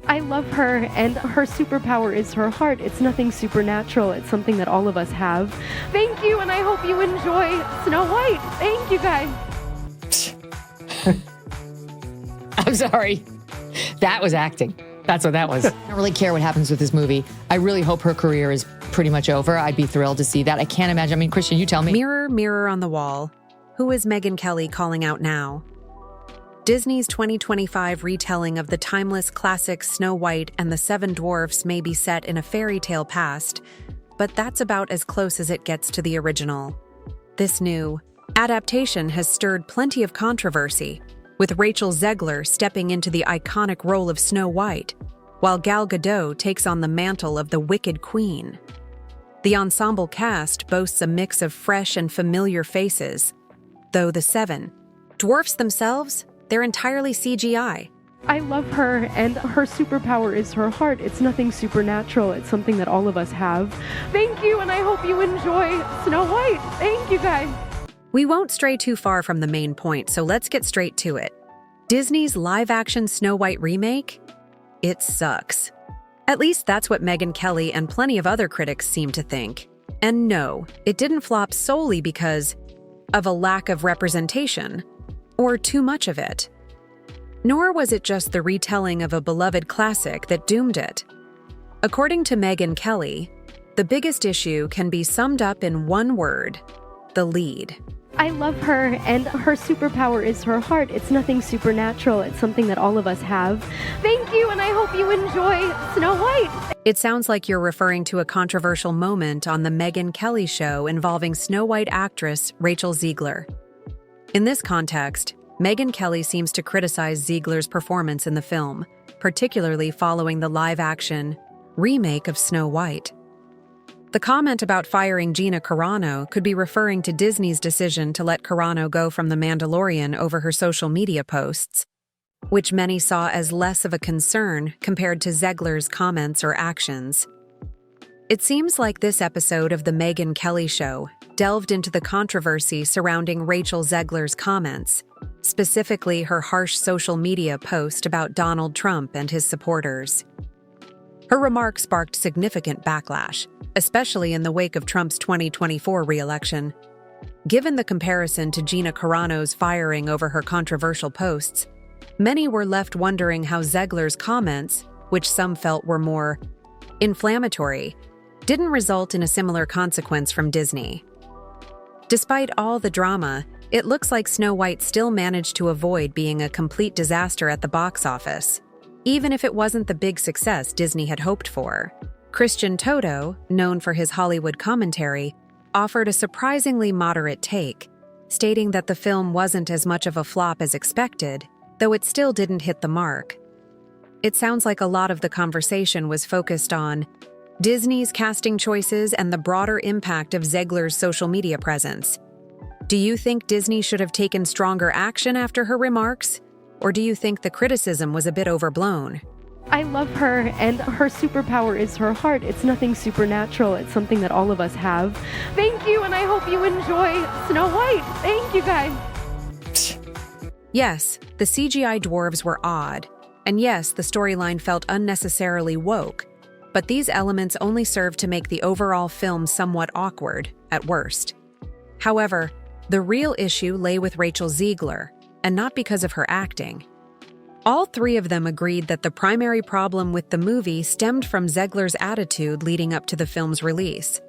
I love her, and her superpower is her heart. It's nothing supernatural. It's something that all of us have. Thank you, and I hope you enjoy Snow White. Thank you, guys. I'm sorry. That was acting. That's what that was. I don't really care what happens with this movie. I really hope her career is pretty much over. I'd be thrilled to see that. I can't imagine. I mean, Christian, you tell me. Mirror, mirror on the wall. Who is Megyn Kelly calling out now? Disney's 2025 retelling of the timeless classic Snow White and the Seven Dwarfs may be set in a fairy tale past, but that's about as close as it gets to the original. This new adaptation has stirred plenty of controversy, with Rachel Zegler stepping into the iconic role of Snow White, while Gal Gadot takes on the mantle of the Wicked Queen. The ensemble cast boasts a mix of fresh and familiar faces, though the Seven Dwarfs themselves, they're entirely CGI. I love her, and her superpower is her heart. It's nothing supernatural. It's something that all of us have. Thank you, and I hope you enjoy Snow White. Thank you, guys. We won't stray too far from the main point, so let's get straight to it. Disney's live-action Snow White remake? It sucks. At least that's what Megyn Kelly and plenty of other critics seem to think. And no, it didn't flop solely because of a lack of representation, or too much of it. Nor was it just the retelling of a beloved classic that doomed it. According to Megyn Kelly, the biggest issue can be summed up in one word: the lead. I love her, and her superpower is her heart. It's nothing supernatural. It's something that all of us have. Thank you, and I hope you enjoy Snow White. It sounds like you're referring to a controversial moment on the Megyn Kelly show involving Snow White actress Rachel Zegler. In this context, Megyn Kelly seems to criticize Zegler's performance in the film, particularly following the live-action remake of Snow White. The comment about firing Gina Carano could be referring to Disney's decision to let Carano go from The Mandalorian over her social media posts, which many saw as less of a concern compared to Zegler's comments or actions. It seems like this episode of The Megyn Kelly Show delved into the controversy surrounding Rachel Zegler's comments, specifically her harsh social media post about Donald Trump and his supporters. Her remarks sparked significant backlash, especially in the wake of Trump's 2024 re-election. Given the comparison to Gina Carano's firing over her controversial posts, many were left wondering how Zegler's comments, which some felt were more inflammatory, didn't result in a similar consequence from Disney. Despite all the drama, it looks like Snow White still managed to avoid being a complete disaster at the box office, even if it wasn't the big success Disney had hoped for. Christian Toto, known for his Hollywood commentary, offered a surprisingly moderate take, stating that the film wasn't as much of a flop as expected, though it still didn't hit the mark. It sounds like a lot of the conversation was focused on Disney's casting choices and the broader impact of Zegler's social media presence. Do you think Disney should have taken stronger action after her remarks? Or do you think the criticism was a bit overblown? I love her, and her superpower is her heart. It's nothing supernatural. It's something that all of us have. Thank you, and I hope you enjoy Snow White. Thank you, guys. Yes, the CGI dwarves were odd, and yes, the storyline felt unnecessarily woke, but these elements only served to make the overall film somewhat awkward, at worst. However, the real issue lay with Rachel Zegler, and not because of her acting. All three of them agreed that the primary problem with the movie stemmed from Zegler's attitude leading up to the film's release.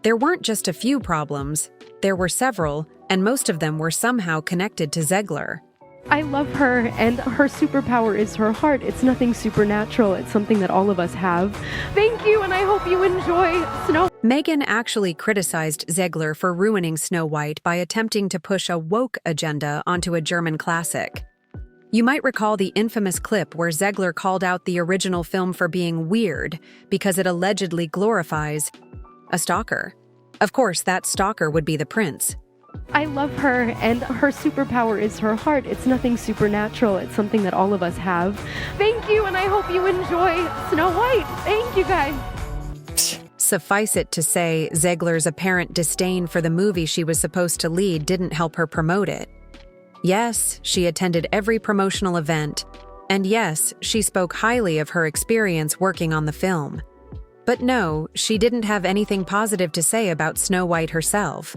There weren't just a few problems, there were several, and most of them were somehow connected to Zegler. I love her, and her superpower is her heart. It's nothing supernatural. It's something that all of us have. Thank you, and I hope you enjoy Snow. Megyn actually criticized Zegler for ruining Snow White by attempting to push a woke agenda onto a German classic. You might recall the infamous clip where Zegler called out the original film for being weird because it allegedly glorifies a stalker. Of course, that stalker would be the prince. I love her, and her superpower is her heart. It's nothing supernatural. It's something that all of us have. Thank you, and I hope you enjoy Snow White. Thank you, guys. Suffice it to say, Zegler's apparent disdain for the movie she was supposed to lead didn't help her promote it. Yes, she attended every promotional event, And yes, she spoke highly of her experience working on the film. But no, she didn't have anything positive to say about Snow White herself.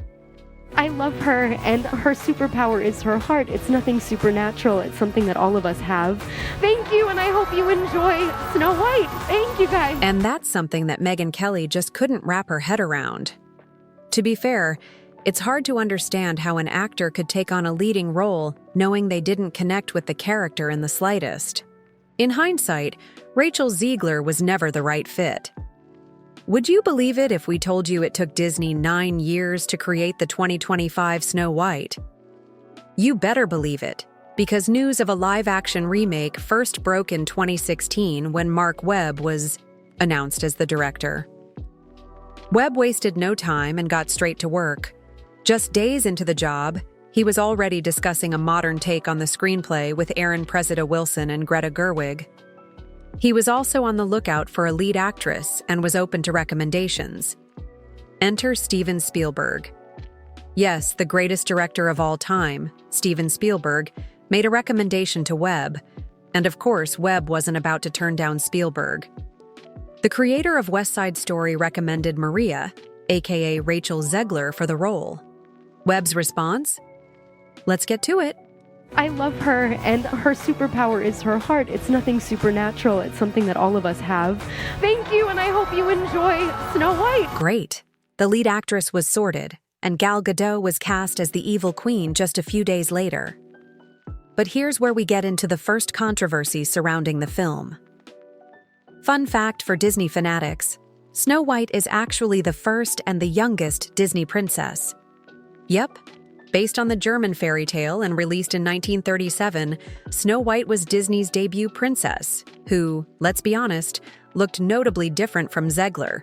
I love her, and her superpower is her heart. It's nothing supernatural. It's something that all of us have. Thank you, and I hope you enjoy Snow White. Thank you, guys. And that's something that Megyn Kelly just couldn't wrap her head around. To be fair, it's hard to understand how an actor could take on a leading role knowing they didn't connect with the character in the slightest. In hindsight, Rachel Zegler was never the right fit. Would you believe it if we told you it took Disney 9 years to create the 2025 Snow White? You better believe it, because news of a live-action remake first broke in 2016 when Mark Webb was announced as the director. Webb wasted no time and got straight to work. Just days into the job, he was already discussing a modern take on the screenplay with Aaron Presida Wilson and Greta Gerwig. He was also on the lookout for a lead actress and was open to recommendations. Enter Steven Spielberg. Yes, the greatest director of all time, Steven Spielberg, made a recommendation to Webb, and of course, Webb wasn't about to turn down Spielberg. The creator of West Side Story recommended Maria, aka Rachel Zegler, for the role. Webb's response? Let's get to it. I love her, and her superpower is her heart. It's nothing supernatural. It's something that all of us have. Thank you, and I hope you enjoy Snow White. Great. The lead actress was sorted, and Gal Gadot was cast as the evil queen just a few days later. But here's where we get into the first controversy surrounding the film. Fun fact for Disney fanatics, Snow White is actually the first and the youngest Disney princess. Yep. Based on the German fairy tale and released in 1937, Snow White was Disney's debut princess, who, let's be honest, looked notably different from Zegler.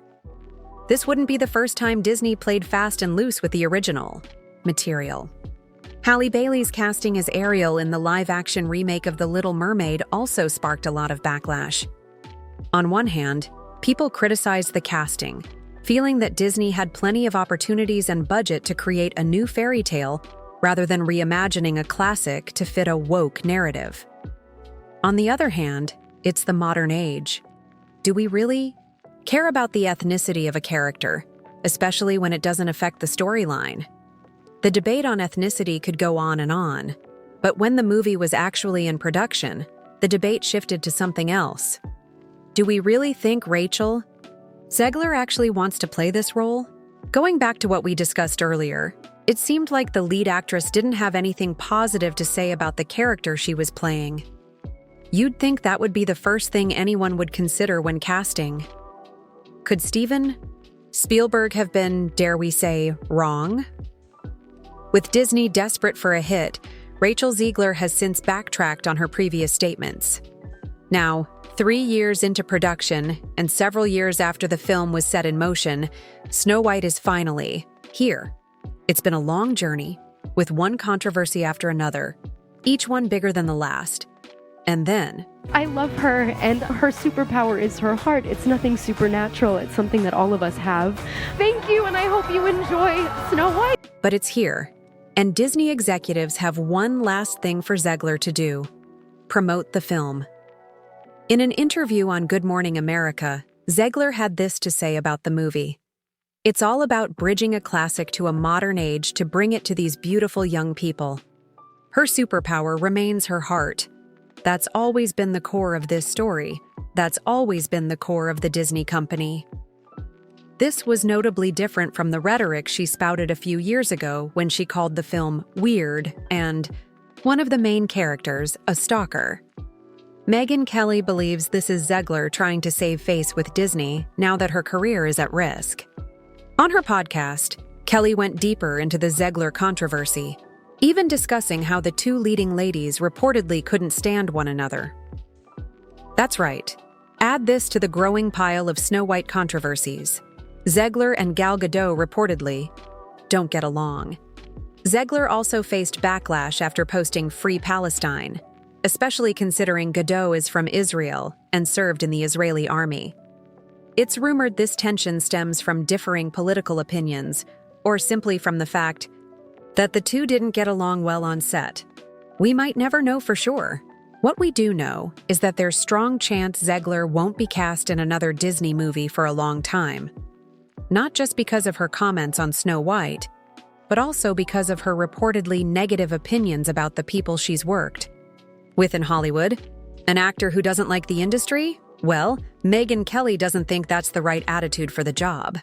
This wouldn't be the first time Disney played fast and loose with the original material. Halle Bailey's casting as Ariel in the live-action remake of The Little Mermaid also sparked a lot of backlash. On one hand, people criticized the casting, feeling that Disney had plenty of opportunities and budget to create a new fairy tale rather than reimagining a classic to fit a woke narrative. On the other hand, it's the modern age. Do we really care about the ethnicity of a character, especially when it doesn't affect the storyline? The debate on ethnicity could go on, but when the movie was actually in production, the debate shifted to something else. Do we really think Rachel Zegler actually wants to play this role? Going back to what we discussed earlier, it seemed like the lead actress didn't have anything positive to say about the character she was playing. You'd think that would be the first thing anyone would consider when casting. Could Steven Spielberg have been, dare we say, wrong? With Disney desperate for a hit, Rachel Zegler has since backtracked on her previous statements. Now, 3 years into production, and several years after the film was set in motion, Snow White is finally here. It's been a long journey, with one controversy after another, each one bigger than the last. And then, I love her, and her superpower is her heart. It's nothing supernatural. It's something that all of us have. Thank you, and I hope you enjoy Snow White. But it's here, and Disney executives have one last thing for Zegler to do: promote the film. In an interview on Good Morning America, Zegler had this to say about the movie. It's all about bridging a classic to a modern age to bring it to these beautiful young people. Her superpower remains her heart. That's always been the core of this story. That's always been the core of the Disney company. This was notably different from the rhetoric she spouted a few years ago when she called the film weird and one of the main characters a stalker. Megyn Kelly believes this is Zegler trying to save face with Disney now that her career is at risk. On her podcast, Kelly went deeper into the Zegler controversy, even discussing how the two leading ladies reportedly couldn't stand one another. That's right. Add this to the growing pile of Snow White controversies. Zegler and Gal Gadot reportedly don't get along. Zegler also faced backlash after posting Free Palestine, especially considering Gadot is from Israel and served in the Israeli army. It's rumored this tension stems from differing political opinions, or simply from the fact that the two didn't get along well on set. We might never know for sure. What we do know is that there's strong chance Zegler won't be cast in another Disney movie for a long time. Not just because of her comments on Snow White, but also because of her reportedly negative opinions about the people she's worked with in Hollywood. An actor who doesn't like the industry? Well, Megyn Kelly doesn't think that's the right attitude for the job.